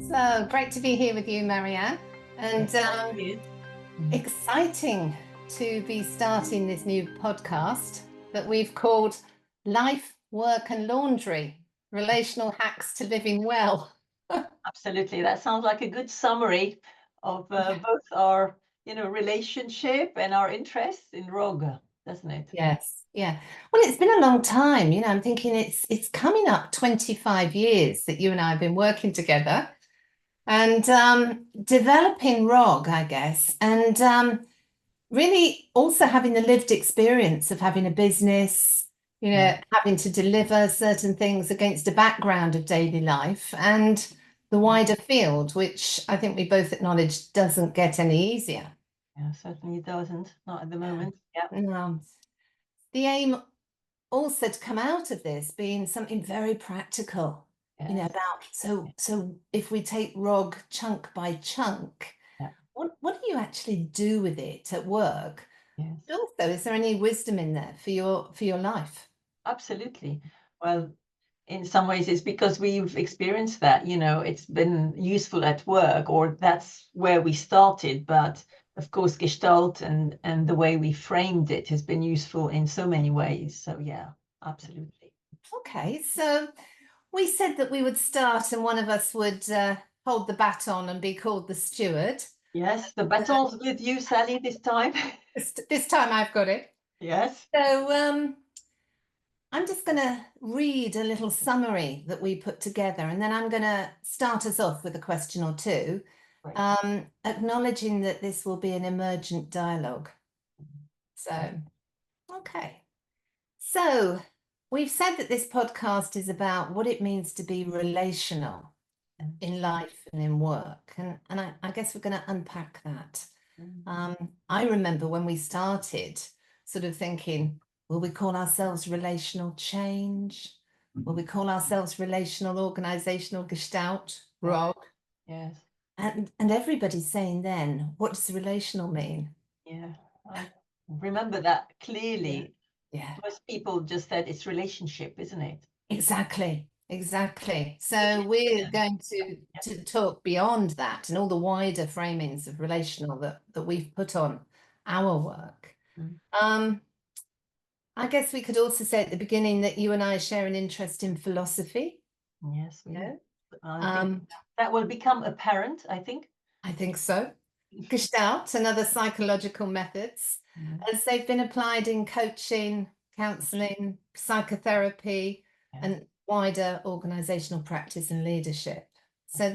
So great to be here with you, Marianne, and Thank you. exciting to be starting this new podcast that we've called Life, Work and Laundry, Relational Hacks to Living Well. Absolutely. That sounds like a good summary of both our, relationship and our interests in ROG, doesn't it? Yes, yeah. Well, it's been a long time. I'm thinking it's coming up 25 years that you and I have been working together and developing ROG, I guess, and really also having the lived experience of having a business, having to deliver certain things against a background of daily life and the wider field, which I think we both acknowledge doesn't get any easier. Yeah, certainly it doesn't. Not at the moment. Yeah. No. The aim also to come out of this being something very practical, Yes. about so if we take ROG chunk by chunk, Yeah. what do you actually do with it at work? Yes. But also, is there any wisdom in there for your life? Absolutely. Well, in some ways it's because we've experienced that, it's been useful at work, or that's where we started. But of course, Gestalt and the way we framed it has been useful in so many ways. So yeah, absolutely. Okay, so we said that we would start and one of us would hold the baton and be called the steward. Yes, the baton's with you, Sally, this time. This time I've got it. Yes. So I'm just going to read a little summary that we put together, and then I'm going to start us off with a question or two, Right. acknowledging that this will be an emergent dialogue. So, okay. So we've said that this podcast is about what it means to be relational in life and in work. And I guess we're going to unpack that. I remember when we started sort of thinking, will we call ourselves relational change? Will we call ourselves relational organizational gestalt, ROG? Yes. And everybody's saying then, what does relational mean? Yeah. I remember that clearly. Yeah, Most people just said it's relationship, isn't it? exactly. So we're going to talk beyond that and all the wider framings of relational that we've put on our work. I guess we could also say at the beginning that you and I share an interest in philosophy. Yes, we do. I Um, think that will become apparent, I think. I think so. Gestalt and other psychological methods, as they've been applied in coaching, counseling, psychotherapy, and wider organizational practice and leadership. So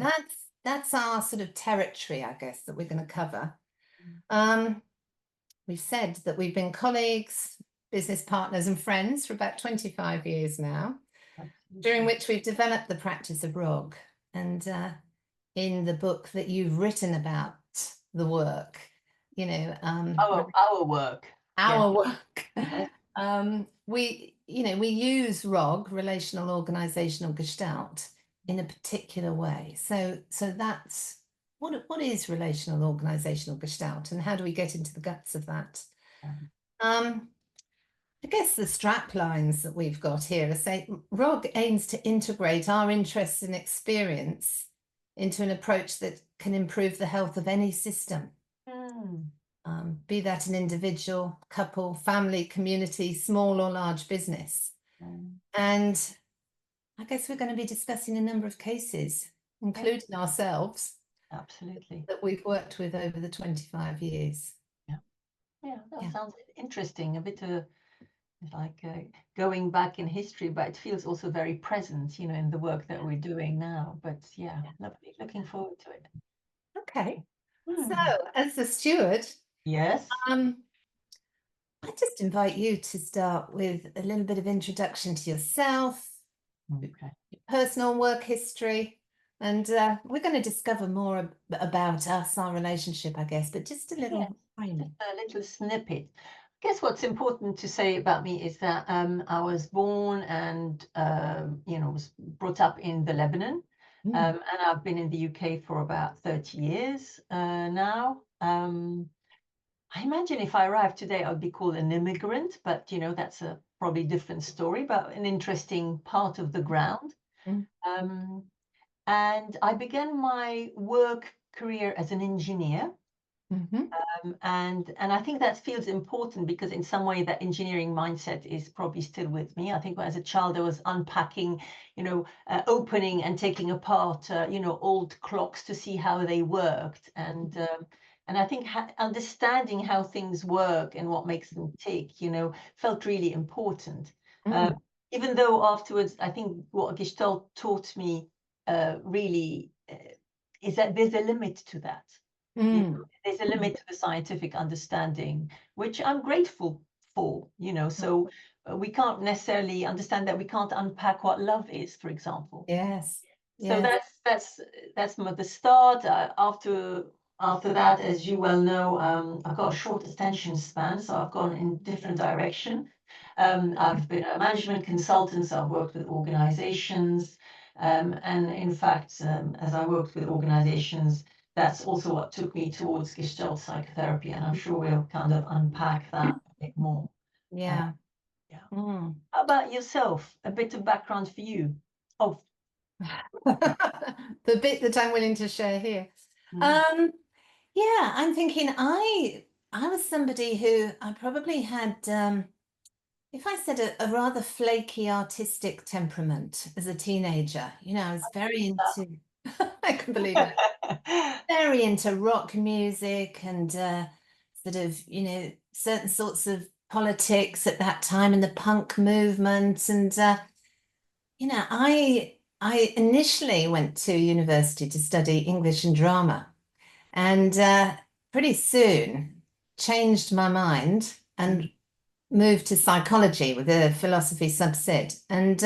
that's our sort of territory, I guess, that we're going to cover. We've said that we've been colleagues, business partners, and friends for about 25 years now, during which we've developed the practice of ROG. And in the book that you've written about the work, our work. We use ROG, relational organizational gestalt, in a particular way. So that's what is relational organizational gestalt, and how do we get into the guts of that? I guess the strap lines that we've got here are saying ROG aims to integrate our interests and experience into an approach that can improve the health of any system. Be that an individual, couple, family, community, small or large business. And I guess we're going to be discussing a number of cases, including ourselves. Absolutely. That we've worked with over the 25 years. Yeah, that sounds interesting. A bit like going back in history, but it feels also very present, in the work that we're doing now. But yeah, lovely. Looking forward to it. Okay. So, as the steward, yes, I just invite you to start with a little bit of introduction to yourself, your personal work history, and we're going to discover more about us, our relationship, I guess, but just a little framing. A little snippet. I guess what's important to say about me is that I was born and was brought up in the Lebanon, and I've been in the UK for about 30 years now. I imagine if I arrived today, I'd be called an immigrant, but that's a probably different story, but an interesting part of the ground. And I began my work career as an engineer. And I think that feels important because in some way that engineering mindset is probably still with me. I think as a child I was unpacking, opening and taking apart, old clocks to see how they worked, and I think understanding how things work and what makes them tick, felt really important. Even though afterwards, I think what Gestalt taught me really is that there's a limit to that. There's a limit to the scientific understanding, which I'm grateful for, so we can't necessarily understand that we can't unpack what love is, for example. Yes. So Yes. that's the start. After that, as you well know, I've got a short attention span, so I've gone in different direction. I've been a management consultant, so I've worked with organizations, and in fact, as I worked with organizations, that's also what took me towards Gestalt psychotherapy, and I'm sure we'll kind of unpack that a bit more. Yeah. Yeah. How about yourself? A bit of background for you. Oh, the bit that I'm willing to share here. Yeah, I'm thinking I was somebody who I probably had, if I said a rather flaky artistic temperament as a teenager. I was very into, I can believe it, very into rock music and sort of, certain sorts of politics at that time and the punk movement. And, I initially went to university to study English and drama, and pretty soon changed my mind and moved to psychology with a philosophy subset. And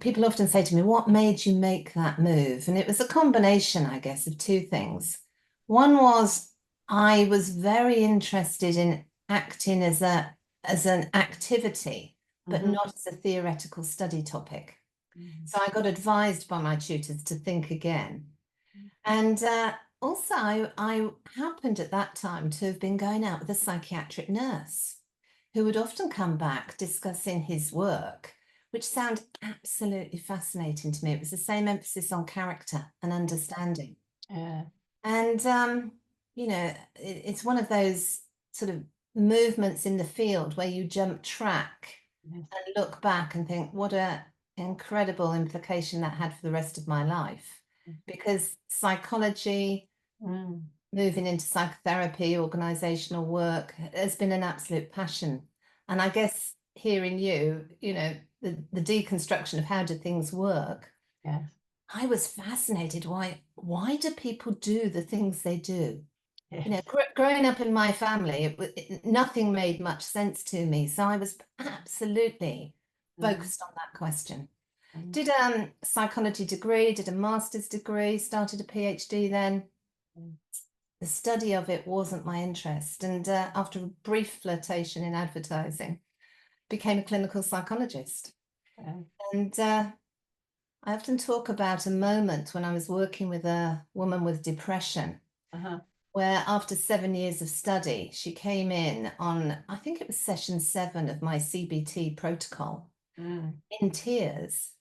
people often say to me, what made you make that move? And it was a combination, I guess, of two things. One was I was very interested in acting as an activity, but not as a theoretical study topic. So I got advised by my tutors to think again. And also, I happened at that time to have been going out with a psychiatric nurse who would often come back discussing his work, which sounded absolutely fascinating to me. It was the same emphasis on character and understanding. Yeah. And, it's one of those sort of movements in the field where you jump track and look back and think, what an incredible implication that had for the rest of my life. Because psychology, moving into psychotherapy, organizational work has been an absolute passion. And I guess hearing you, the deconstruction of how do things work. Yes. I was fascinated. Why do people do the things they do? Yes. Growing up in my family, nothing made much sense to me. So I was absolutely focused on that question. Did a psychology degree, did a master's degree, started a PhD then. The study of it wasn't my interest. And after a brief flirtation in advertising, became a clinical psychologist. And I often talk about a moment when I was working with a woman with depression, where after 7 years of study, she came in on, I think it was session 7 of my CBT protocol, in tears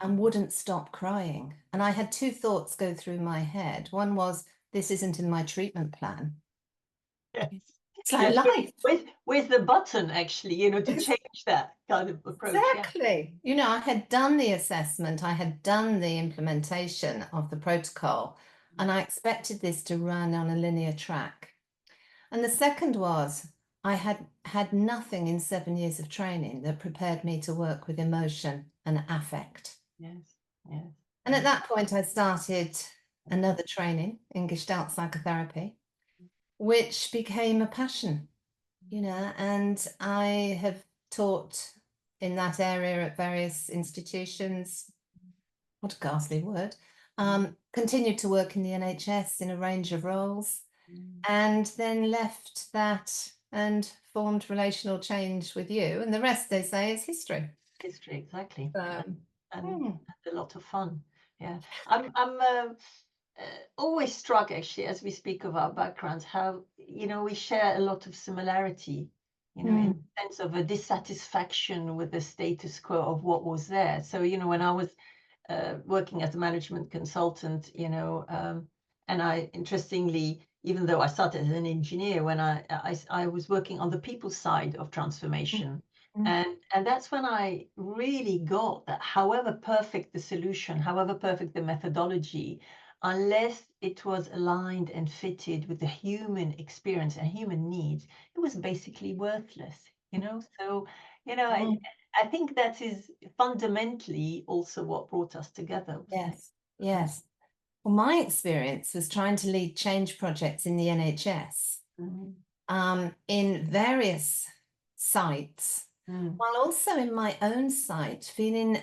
and wouldn't stop crying. And I had two thoughts go through my head. One was, this isn't in my treatment plan. Yes. It's like life. Where's the button, actually, to change that kind of approach? Exactly. I had done the assessment, I had done the implementation of the protocol, and I expected this to run on a linear track. And the second was, I had had nothing in 7 years of training that prepared me to work with emotion and affect. Yes, yes. And at that point, I started another training in Gestalt psychotherapy, which became a passion, and I have taught in that area at various institutions. What a ghastly word. Continued to work in the NHS in a range of roles, and then left that and formed Relational Change with you. And the rest, they say, is history. History, exactly. And a lot of fun. Yeah. I'm always struck, actually, as we speak of our backgrounds, how, we share a lot of similarity, in the sense of a dissatisfaction with the status quo of what was there. So, when I was working as a management consultant, and I, interestingly, even though I started as an engineer, when I was working on the people side of transformation. And that's when I really got that however perfect the solution, however perfect the methodology, unless it was aligned and fitted with the human experience and human needs, it was basically worthless. So, I think that is fundamentally also what brought us together. Yes, yes. Well, my experience was trying to lead change projects in the NHS in various sites, while also in my own site feeling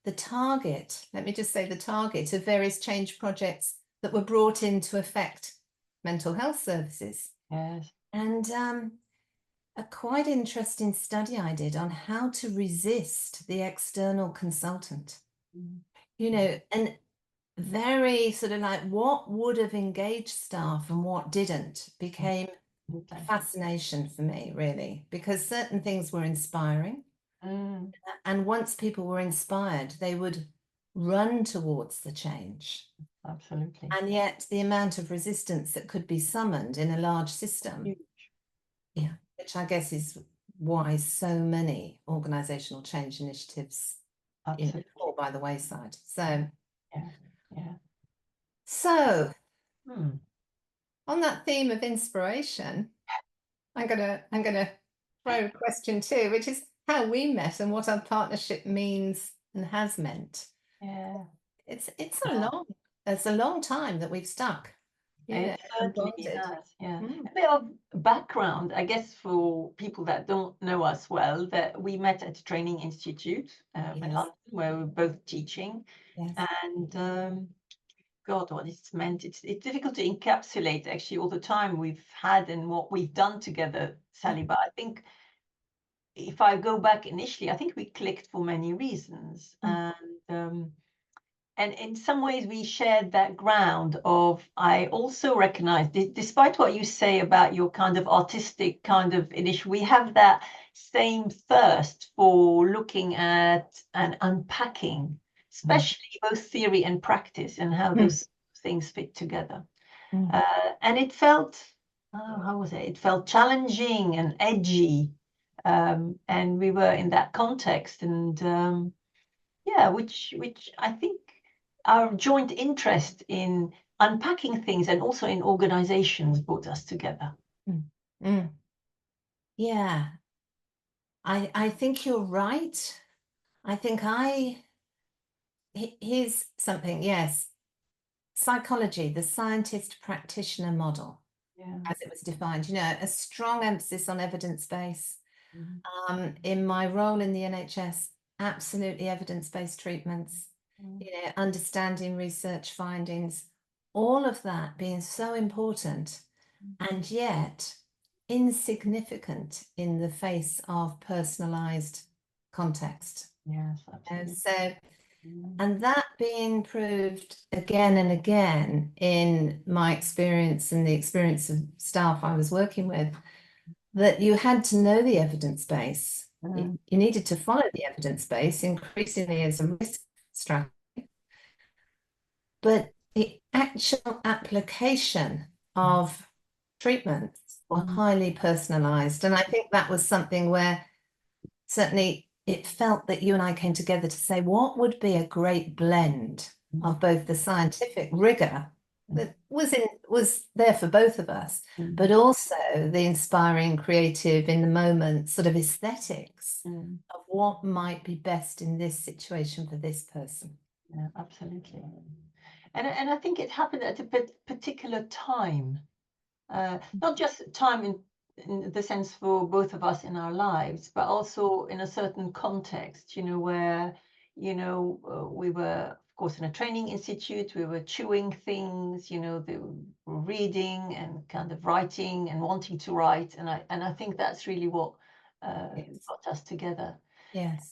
the target, let me just say the target of various change projects that were brought in to affect mental health services. Yes. And a quite interesting study I did on how to resist the external consultant. And very sort of like what would have engaged staff and what didn't became a fascination for me, really, because certain things were inspiring. And once people were inspired, they would run towards the change. Absolutely. And yet the amount of resistance that could be summoned in a large system, Huge. which I guess is why so many organizational change initiatives fall by the wayside. So yeah. So on that theme of inspiration, I'm gonna throw a question too, which is how we met and what our partnership means and has meant. Yeah. It's a long time that we've stuck. It certainly bonded. has, yeah. A bit of background, I guess, for people that don't know us well, that we met at a training institute in London, where we were both teaching. Yes. And God, what it's meant, it's difficult to encapsulate actually all the time we've had and what we've done together, Sally. But I think if I go back initially, I think we clicked for many reasons. And in some ways, we shared that ground of, I also recognize, despite what you say about your kind of artistic kind of initiative, we have that same thirst for looking at and unpacking, especially both theory and practice and how those things fit together. And it felt, how was it? It felt challenging and edgy. And we were in that context. And which I think our joint interest in unpacking things and also in organizations brought us together. Yeah, I think you're right. I think here's something, yes. Psychology, the scientist practitioner model, as it was defined, a strong emphasis on evidence base. In my role in the NHS, absolutely evidence-based treatments, understanding research findings, all of that being so important and yet insignificant in the face of personalized context. Yes, absolutely. And that being proved again and again in my experience and the experience of staff I was working with, that you had to know the evidence base. You needed to follow the evidence base increasingly as a risk strategy. But the actual application of treatments were highly personalized. And I think that was something where certainly it felt that you and I came together to say, what would be a great blend of both the scientific rigor that was there for both of us, but also the inspiring, creative, in the moment sort of aesthetics of what might be best in this situation for this person. Yeah, absolutely. And I think it happened at a particular time, not just time in the sense for both of us in our lives, but also in a certain context, where, we were, of course, in a training institute, we were chewing things, they were reading and kind of writing and wanting to write. And I think that's really what got us together. Yes.